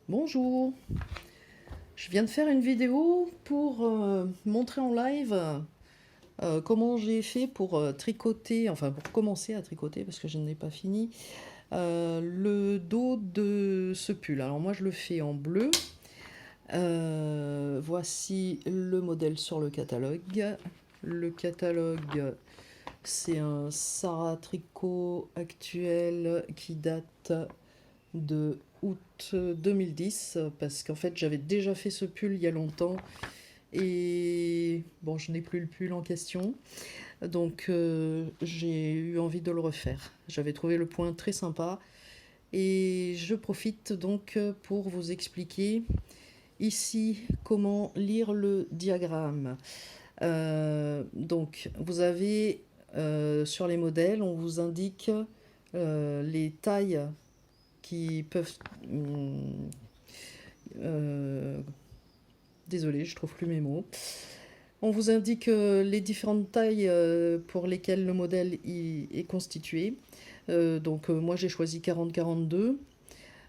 Bonjour, je viens de faire une vidéo pour montrer en live comment j'ai fait pour tricoter, enfin pour commencer à tricoter parce que je n'ai pas fini, le dos de ce pull. Alors moi je le fais en bleu. Voici le modèle sur le catalogue. Le catalogue, c'est un Sarah Tricot actuel qui date de août 2010 parce qu'en fait j'avais déjà fait ce pull il y a longtemps et bon, je n'ai plus le pull en question, donc j'ai eu envie de le refaire. J'avais trouvé le point très sympa et je profite donc pour vous expliquer ici comment lire le diagramme. Donc vous avez sur les modèles, on vous indique les tailles qui peuvent... euh, désolé, je trouve plus mes mots. On vous indique les différentes tailles pour lesquelles le modèle est constitué. Moi j'ai choisi 40-42.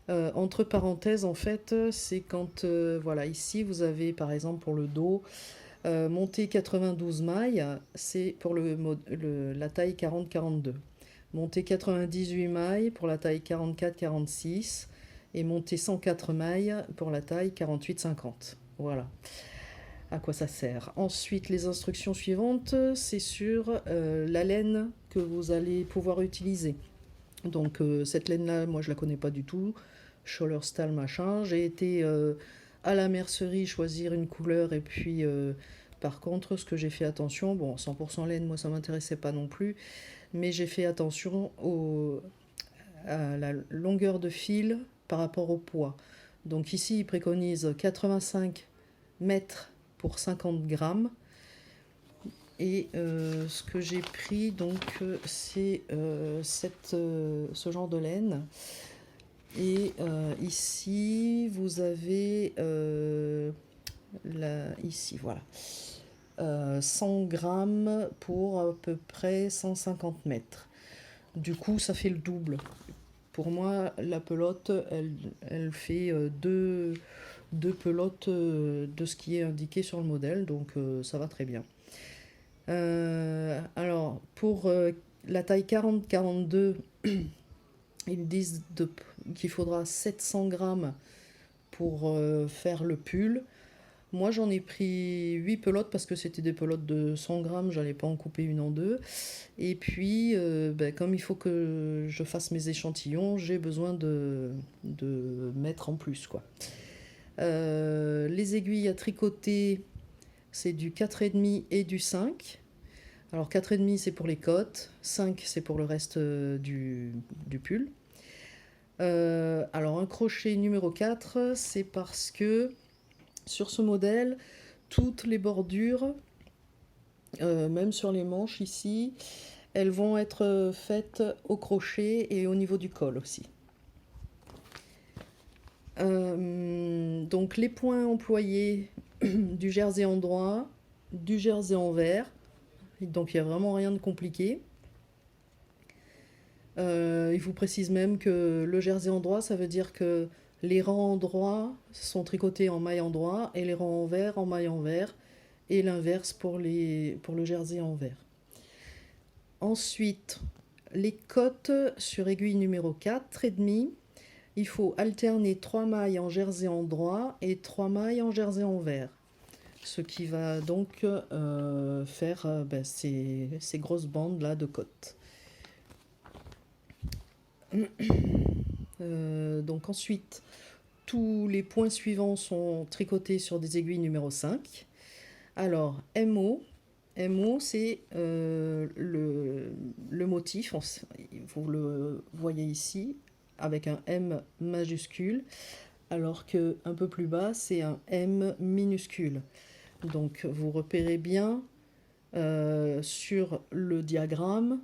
Entre parenthèses, en fait, c'est quand, voilà, ici vous avez par exemple pour le dos, monter 92 mailles, c'est pour la taille 40-42. Monter 98 mailles pour la taille 44-46 et monter 104 mailles pour la taille 48-50. Voilà à quoi ça sert. Ensuite, les instructions suivantes, c'est sur la laine que vous allez pouvoir utiliser. Donc cette laine-là, moi je la connais pas du tout. Scholler machin. J'ai été à la mercerie choisir une couleur et puis par contre, ce que j'ai fait attention, bon, 100% laine, moi ça m'intéressait pas non plus, mais j'ai fait attention à la longueur de fil par rapport au poids. Donc ici, il préconise 85 mètres pour 50 grammes. Et ce que j'ai pris, donc, c'est ce genre de laine. Et ici, vous avez ici, voilà, 100 grammes pour à peu près 150 mètres. Du coup, ça fait le double. Pour moi, la pelote, elle fait deux pelotes de ce qui est indiqué sur le modèle, donc ça va très bien. Alors, pour la taille 40-42, ils disent qu'il faudra 700 grammes pour faire le pull. Moi, j'en ai pris 8 pelotes parce que c'était des pelotes de 100 grammes, j'allais pas en couper une en deux. Et puis, comme il faut que je fasse mes échantillons, j'ai besoin de mettre en plus, quoi. Les aiguilles à tricoter, c'est du 4,5 et du 5. Alors 4,5 c'est pour les côtes, 5 c'est pour le reste du pull. Alors un crochet numéro 4, c'est parce que sur ce modèle, toutes les bordures, même sur les manches ici, elles vont être faites au crochet et au niveau du col aussi. Donc les points employés du jersey en droit, du jersey en vert, donc il n'y a vraiment rien de compliqué. Il vous précise même que le jersey en droit, ça veut dire que les rangs en droit sont tricotés en maille en droit et les rangs en vert en maille en vert, et l'inverse pour le jersey en vert. Ensuite, les côtes sur aiguille numéro 4 et demi, il faut alterner 3 mailles en jersey en droit et 3 mailles en jersey en vert. Ce qui va donc faire ces grosses bandes là de côtes. Donc ensuite, tous les points suivants sont tricotés sur des aiguilles numéro 5. Alors, MO c'est le motif, vous le voyez ici, avec un M majuscule, alors que un peu plus bas, c'est un M minuscule. Donc, vous repérez bien sur le diagramme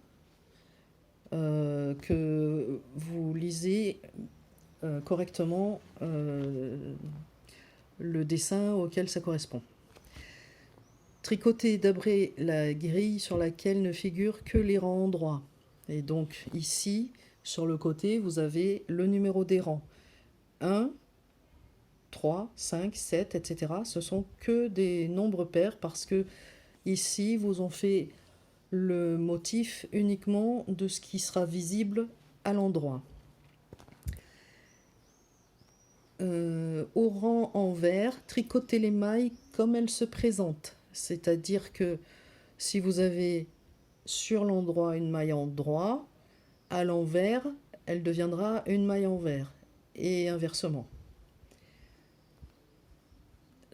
que vous lisez correctement le dessin auquel ça correspond. Tricoter d'après la grille sur laquelle ne figurent que les rangs en droit. Et donc ici, sur le côté, vous avez le numéro des rangs. 1, 3, 5, 7, etc. Ce sont que des nombres pairs parce que ici, vous ont fait le motif uniquement de ce qui sera visible à l'endroit. Au rang en vert, tricotez les mailles comme elles se présentent. C'est-à-dire que si vous avez sur l'endroit une maille en droit, à l'envers, elle deviendra une maille en vert, et inversement.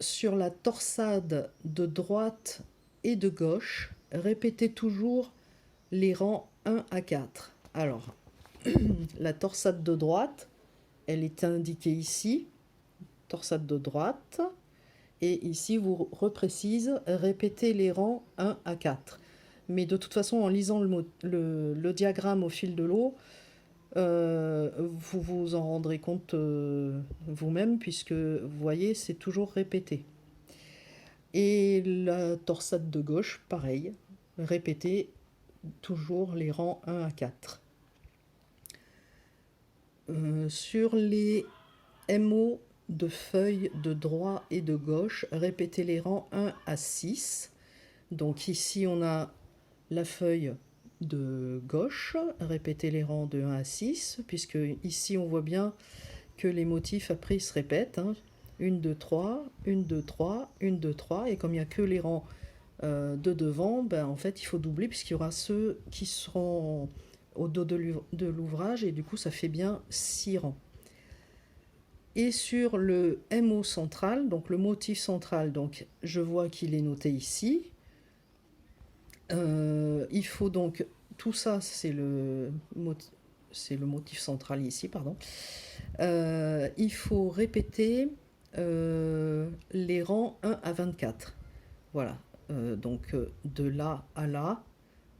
Sur la torsade de droite et de gauche, répétez toujours les rangs 1 à 4. Alors, la torsade de droite, elle est indiquée ici, torsade de droite, et ici vous reprécise, répétez les rangs 1 à 4. Mais de toute façon, en lisant le diagramme au fil de l'eau, vous vous en rendrez compte vous-même, puisque vous voyez, c'est toujours répété. Et la torsade de gauche, pareil, répétez toujours les rangs 1 à 4. Sur les MO de feuilles de droit et de gauche, répétez les rangs 1 à 6. Donc ici, on a la feuille de gauche, répétez les rangs de 1 à 6, puisque ici, on voit bien que les motifs après se répètent. 1, 2, 3, 1, 2, 3, 1, 2, 3. Et comme il n'y a que les rangs de devant, ben, en fait, il faut doubler, puisqu'il y aura ceux qui seront au dos de l'ouvrage, et du coup, ça fait bien 6 rangs. Et sur le MO central, donc le motif central, donc je vois qu'il est noté ici. Il faut donc, tout ça, c'est le motif central ici, pardon. Il faut répéter les rangs 1 à 24. Voilà. Donc de là à là,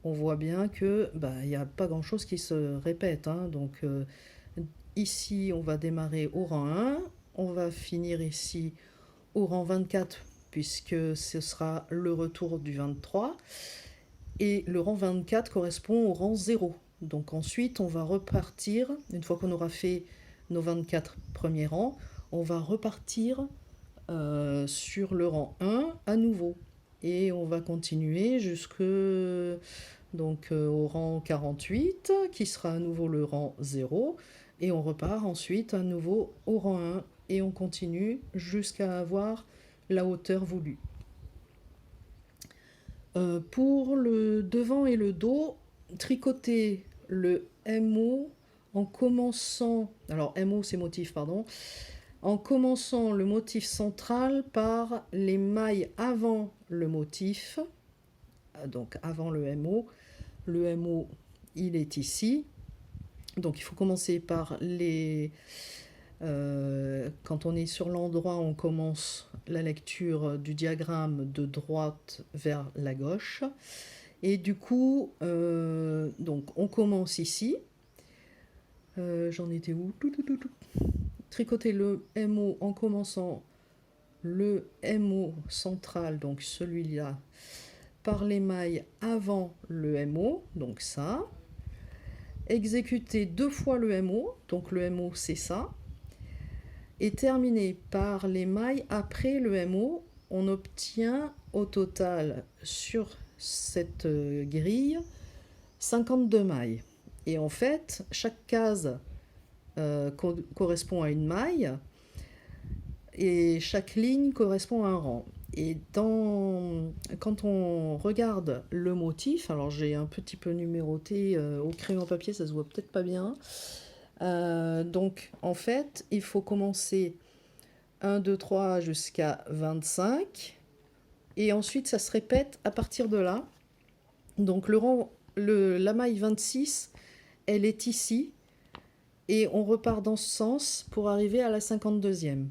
on voit bien que il n'y a pas grand-chose qui se répète. Donc ici, on va démarrer au rang 1, on va finir ici au rang 24, puisque ce sera le retour du 23. Et le rang 24 correspond au rang 0. Donc ensuite, on va repartir, une fois qu'on aura fait nos 24 premiers rangs, on va repartir sur le rang 1 à nouveau. Et on va continuer jusque au rang 48, qui sera à nouveau le rang 0. Et on repart ensuite à nouveau au rang 1. Et on continue jusqu'à avoir la hauteur voulue. Pour le devant et le dos, tricotez le MO en commençant, alors MO c'est motif, pardon, en commençant le motif central par les mailles avant le motif, donc avant le MO. Le MO, il est ici, donc il faut commencer par les... quand on est sur l'endroit, on commence la lecture du diagramme de droite vers la gauche. Et du coup, donc on commence ici. J'en étais où? Tricoter le MO en commençant le MO central, donc celui-là, par les mailles avant le MO, donc ça. Exécuter 2 fois le MO, donc le MO c'est ça. Et terminer par les mailles après le MO, on obtient au total sur cette grille 52 mailles. Et en fait, chaque case correspond à une maille et chaque ligne correspond à un rang. Et quand on regarde le motif, alors j'ai un petit peu numéroté au crayon papier, ça se voit peut-être pas bien. Donc en fait, il faut commencer 1, 2, 3 jusqu'à 25. Et ensuite, ça se répète à partir de là. Donc la maille 26, elle est ici. Et on repart dans ce sens pour arriver à la 52e.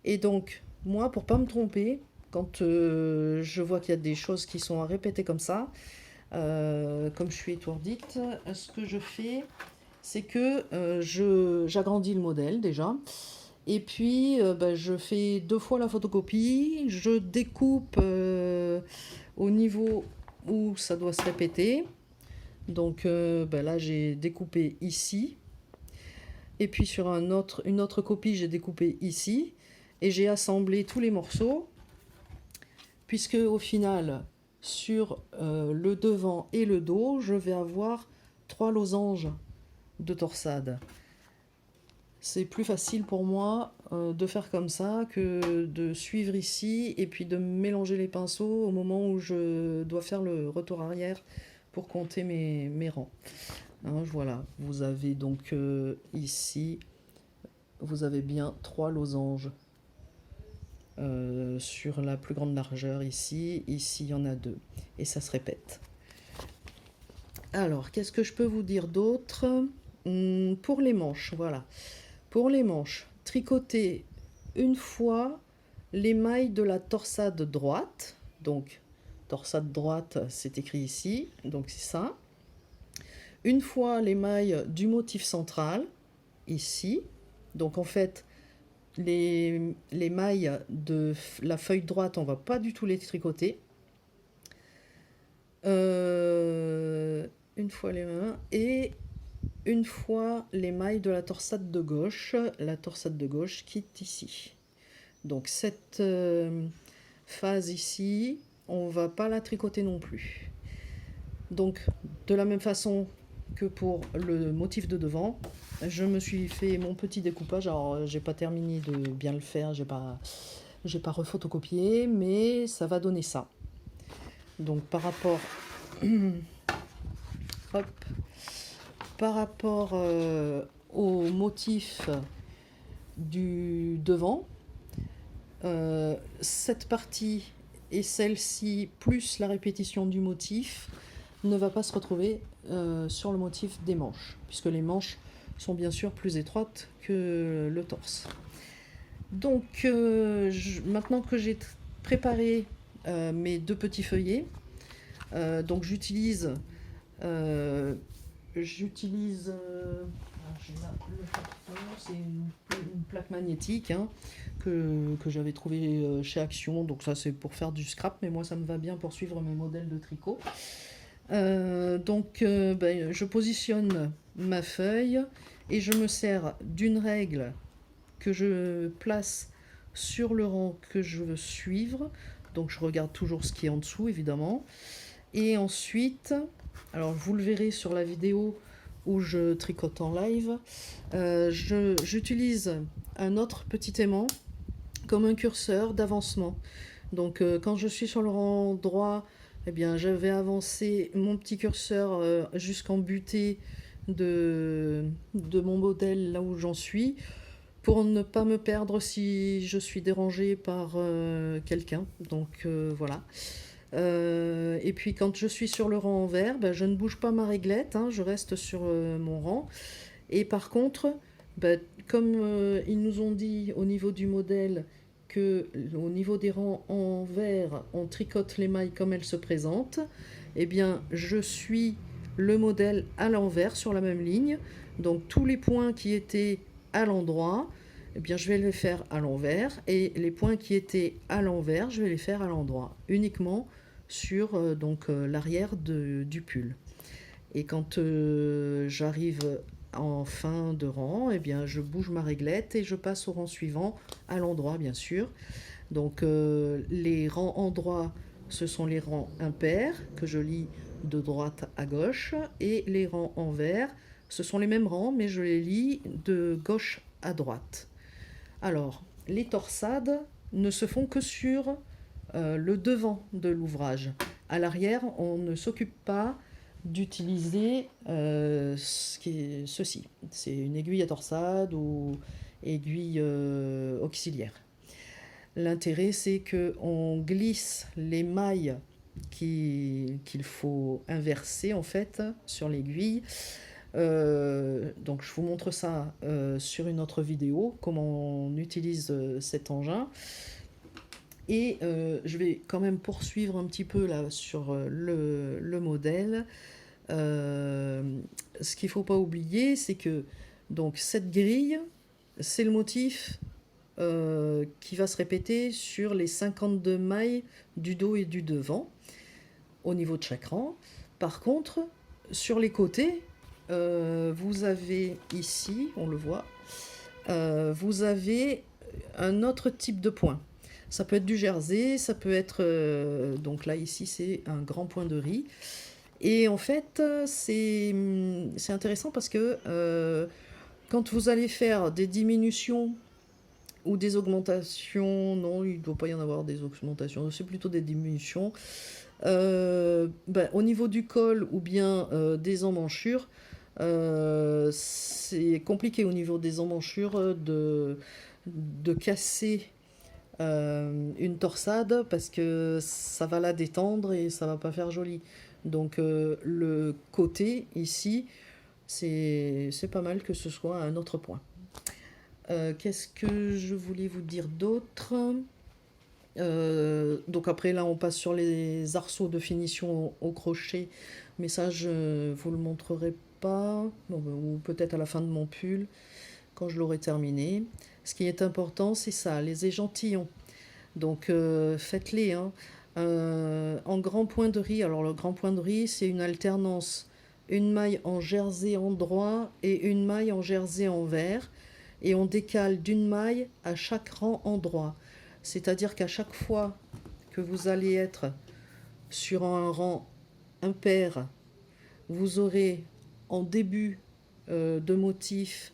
Et donc, moi, pour pas me tromper, quand je vois qu'il y a des choses qui sont à répéter comme ça, comme je suis étourdite, ce que je fais, c'est que j'agrandis le modèle déjà. Et puis, je fais 2 fois la photocopie, je découpe au niveau où ça doit se répéter. Donc là, j'ai découpé ici. Et puis sur une autre copie, j'ai découpé ici. et j'ai assemblé tous les morceaux, puisque au final, sur le devant et le dos, je vais avoir 3 losanges de torsade. C'est plus facile pour moi de faire comme ça que de suivre ici et puis de mélanger les pinceaux au moment où je dois faire le retour arrière pour compter mes rangs. Hein, voilà, vous avez donc ici, vous avez bien 3 losanges sur la plus grande largeur ici. Ici, il y en a 2 et ça se répète. Alors, qu'est-ce que je peux vous dire d'autre? Pour les manches, voilà. Pour les manches, tricotez une fois les mailles de la torsade droite. Donc, torsade droite, c'est écrit ici, donc c'est ça. Une fois les mailles du motif central, ici. Donc en fait, les mailles de la feuille droite, on va pas du tout les tricoter. Une fois les mains et une fois les mailles de la torsade de gauche qui est ici. Donc cette phase ici, on va pas la tricoter non plus. Donc de la même façon que pour le motif de devant, je me suis fait mon petit découpage. Alors j'ai pas terminé de bien le faire, j'ai pas refotocopié, mais ça va donner ça. Donc par rapport hop, par rapport au motif du devant, cette partie et celle-ci, plus la répétition du motif, ne va pas se retrouver sur le motif des manches, puisque les manches sont bien sûr plus étroites que le torse. Donc maintenant que j'ai préparé mes 2 petits feuillets, donc j'utilise c'est une plaque magnétique hein, que j'avais trouvé chez Action, donc ça c'est pour faire du scrap, mais moi ça me va bien pour suivre mes modèles de tricot. Je positionne ma feuille et je me sers d'une règle que je place sur le rang que je veux suivre, donc je regarde toujours ce qui est en dessous évidemment, et ensuite, alors vous le verrez sur la vidéo où je tricote en live, j'utilise un autre petit aimant comme un curseur d'avancement. Donc quand je suis sur le rang droit, eh bien, je vais avancer mon petit curseur jusqu'en butée de mon modèle là où j'en suis, pour ne pas me perdre si je suis dérangée par quelqu'un. Donc voilà. Et puis quand je suis sur le rang envers, je ne bouge pas ma réglette, hein, je reste sur mon rang. Et par contre, comme ils nous ont dit au niveau du modèle que au niveau des rangs envers, on tricote les mailles comme elles se présentent, eh bien je suis le modèle à l'envers sur la même ligne. Donc tous les points qui étaient à l'endroit, eh bien je vais les faire à l'envers, et les points qui étaient à l'envers, je vais les faire à l'endroit, uniquement sur l'arrière du pull. Et quand j'arrive en fin de rang, eh bien, je bouge ma réglette et je passe au rang suivant, à l'endroit bien sûr. Donc les rangs endroits, ce sont les rangs impairs que je lis de droite à gauche, et les rangs envers, ce sont les mêmes rangs mais je les lis de gauche à droite. Alors, les torsades ne se font que sur le devant de l'ouvrage. À l'arrière, on ne s'occupe pas d'utiliser ceci. C'est une aiguille à torsade ou aiguille auxiliaire. L'intérêt, c'est qu'on glisse les mailles qu'il faut inverser en fait sur l'aiguille. Donc je vous montre ça sur une autre vidéo, comment on utilise cet engin. Et je vais quand même poursuivre un petit peu là sur le modèle. Ce qu'il ne faut pas oublier, c'est que donc, cette grille, c'est le motif qui va se répéter sur les 52 mailles du dos et du devant, au niveau de chaque rang. Par contre, sur les côtés, vous avez ici, on le voit, vous avez un autre type de point. Ça peut être du jersey, ça peut être... donc là, ici, c'est un grand point de riz. Et en fait, c'est intéressant parce que quand vous allez faire des diminutions ou des augmentations, non, il ne doit pas y en avoir des augmentations, c'est plutôt des diminutions, au niveau du col ou bien des emmanchures, c'est compliqué au niveau des emmanchures de casser une torsade parce que ça va la détendre et ça va pas faire joli. Donc le côté ici, c'est pas mal que ce soit un autre point. Qu'est-ce que je voulais vous dire d'autre? Donc après là on passe sur les arceaux de finition au crochet, mais ça je vous le montrerai pas, ou peut-être à la fin de mon pull quand je l'aurai terminé. Ce qui est important c'est ça, les échantillons. Donc faites-les, hein. En grand point de riz, alors le grand point de riz c'est une alternance, une maille en jersey endroit et une maille en jersey envers, et on décale d'une maille à chaque rang endroit. C'est-à-dire qu'à chaque fois que vous allez être sur un rang impair, vous aurez en début de motif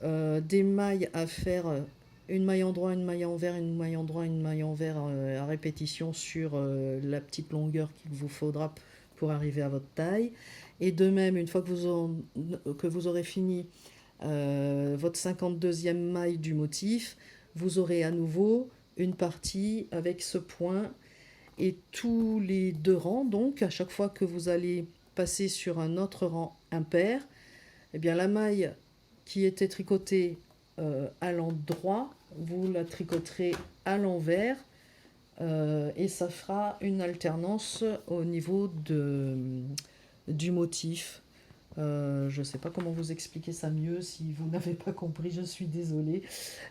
des mailles à faire, une maille en droit, une maille envers, une maille en droit, une maille envers à répétition sur la petite longueur qu'il vous faudra pour arriver à votre taille. Et de même, une fois que vous aurez fini votre 52e maille du motif, vous aurez à nouveau une partie avec ce point, et tous les deux rangs, donc à chaque fois que vous allez passer sur un autre rang impair, eh bien la maille qui était tricotée à l'endroit, vous la tricoterez à l'envers, et ça fera une alternance au niveau du motif. Je ne sais pas comment vous expliquer ça mieux. Si vous n'avez pas compris, je suis désolée.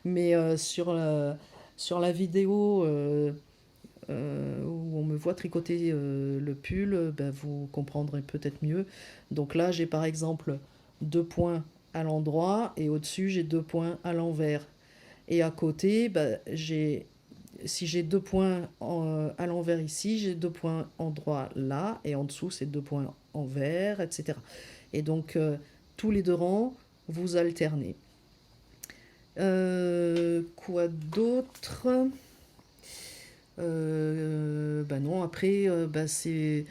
Mais sur la vidéo où on me voit tricoter le pull, vous comprendrez peut-être mieux. Donc là, j'ai par exemple 2 points à l'endroit et au-dessus, j'ai 2 points à l'envers. Et à côté, si j'ai 2 points à l'envers ici, j'ai 2 points endroit là, et en dessous, c'est 2 points envers, etc. Et donc, tous les deux rangs, vous alternez. Quoi d'autre? Non, après, c'est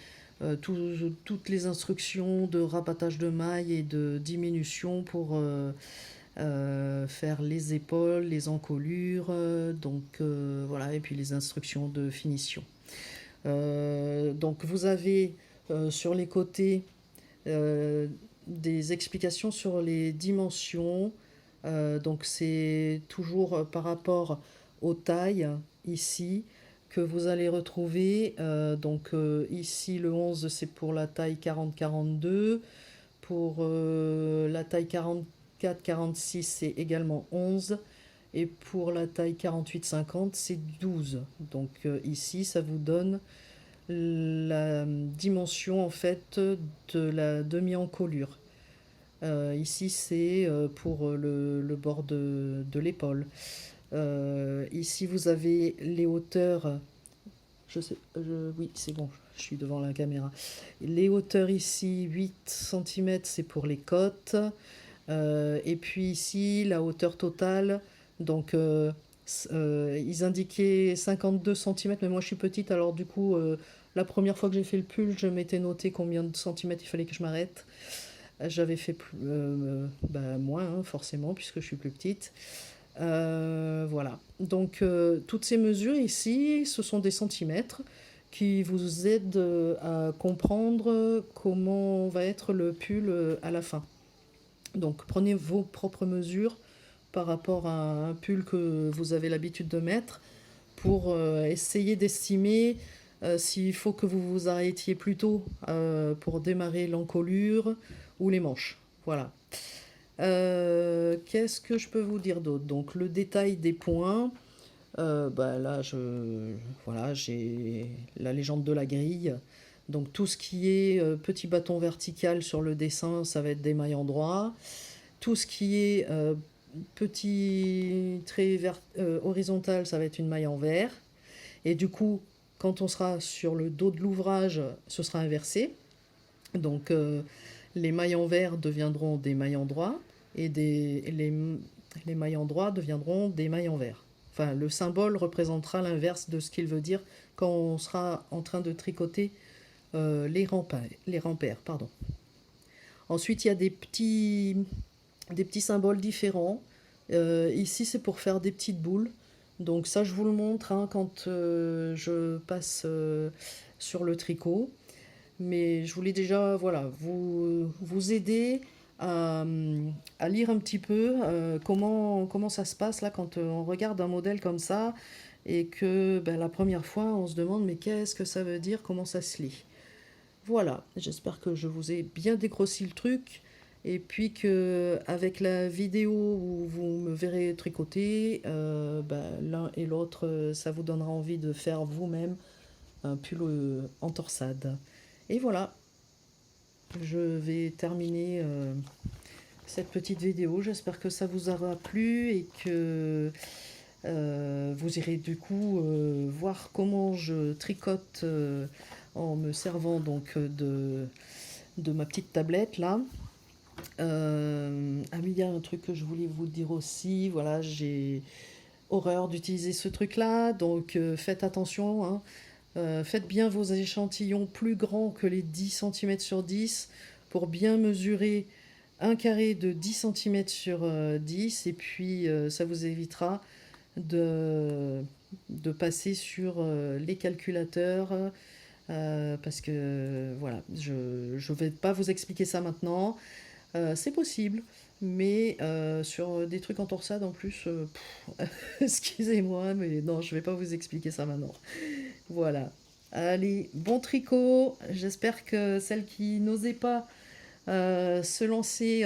toutes les instructions de rabattage de mailles et de diminution pour faire les épaules, les encolures, voilà, et puis les instructions de finition. Donc vous avez sur les côtés des explications sur les dimensions. Donc c'est toujours par rapport aux tailles ici que vous allez retrouver. Ici le 11 c'est pour la taille 40-42. Pour la taille 44-46 c'est également 11. Et pour la taille 48-50 c'est 12. Donc ici ça vous donne la dimension en fait de la demi-encolure. Ici c'est pour le bord de l'épaule. Ici vous avez les hauteurs. Oui, c'est bon, je suis devant la caméra. Les hauteurs ici, 8 cm, c'est pour les côtes. Et puis ici, la hauteur totale, donc ils indiquaient 52 cm, mais moi je suis petite, alors du coup, la première fois que j'ai fait le pull, je m'étais noté combien de centimètres il fallait que je m'arrête. J'avais fait moins, hein, forcément, puisque je suis plus petite. Voilà. Donc, toutes ces mesures ici, ce sont des centimètres qui vous aident à comprendre comment va être le pull à la fin. Donc, prenez vos propres mesures par rapport à un pull que vous avez l'habitude de mettre pour essayer d'estimer s'il faut que vous vous arrêtiez plus tôt pour démarrer l'encolure ou les manches. Voilà. Qu'est-ce que je peux vous dire d'autre? Donc le détail des points, là voilà, j'ai la légende de la grille. Donc tout ce qui est petit bâton vertical sur le dessin, ça va être des mailles endroits. Tout ce qui est petit trait horizontal, ça va être une maille en vert. Et du coup, quand on sera sur le dos de l'ouvrage, ce sera inversé. Donc les mailles en vert deviendront des mailles en droit et les mailles en droit deviendront des mailles en vert. Enfin, le symbole représentera l'inverse de ce qu'il veut dire quand on sera en train de tricoter les rampères. Pardon. Ensuite, il y a des petits symboles différents. Ici, c'est pour faire des petites boules. Donc ça, je vous le montre hein, quand je passe sur le tricot. Mais je voulais déjà voilà, vous aider à lire un petit peu comment ça se passe là quand on regarde un modèle comme ça et que ben, la première fois on se demande mais qu'est-ce que ça veut dire, comment ça se lit. Voilà, j'espère que je vous ai bien dégrossi le truc et puis que avec la vidéo où vous me verrez tricoter, ben, l'un et l'autre, ça vous donnera envie de faire vous-même un pull en torsade. Et voilà, je vais terminer cette petite vidéo. J'espère que ça vous aura plu et que vous irez du coup voir comment je tricote en me servant donc de ma petite tablette là. Ah mais il y a un truc que je voulais vous dire aussi, voilà, j'ai horreur d'utiliser ce truc là, donc faites attention, hein. Faites bien vos échantillons plus grands que les 10 cm sur 10 pour bien mesurer un carré de 10 cm sur 10 et puis ça vous évitera de, de passer sur les calculateurs parce que voilà, je ne vais pas vous expliquer ça maintenant. C'est possible, mais sur des trucs en torsade en plus, excusez-moi, mais non, je vais pas vous expliquer ça maintenant. Voilà. Allez, bon tricot. J'espère que celles qui n'osaient pas se lancer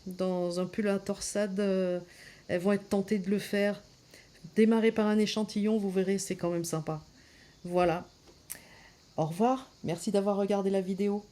dans un pull à torsade, elles vont être tentées de le faire. Démarrer par un échantillon, vous verrez, c'est quand même sympa. Voilà. Au revoir. Merci d'avoir regardé la vidéo.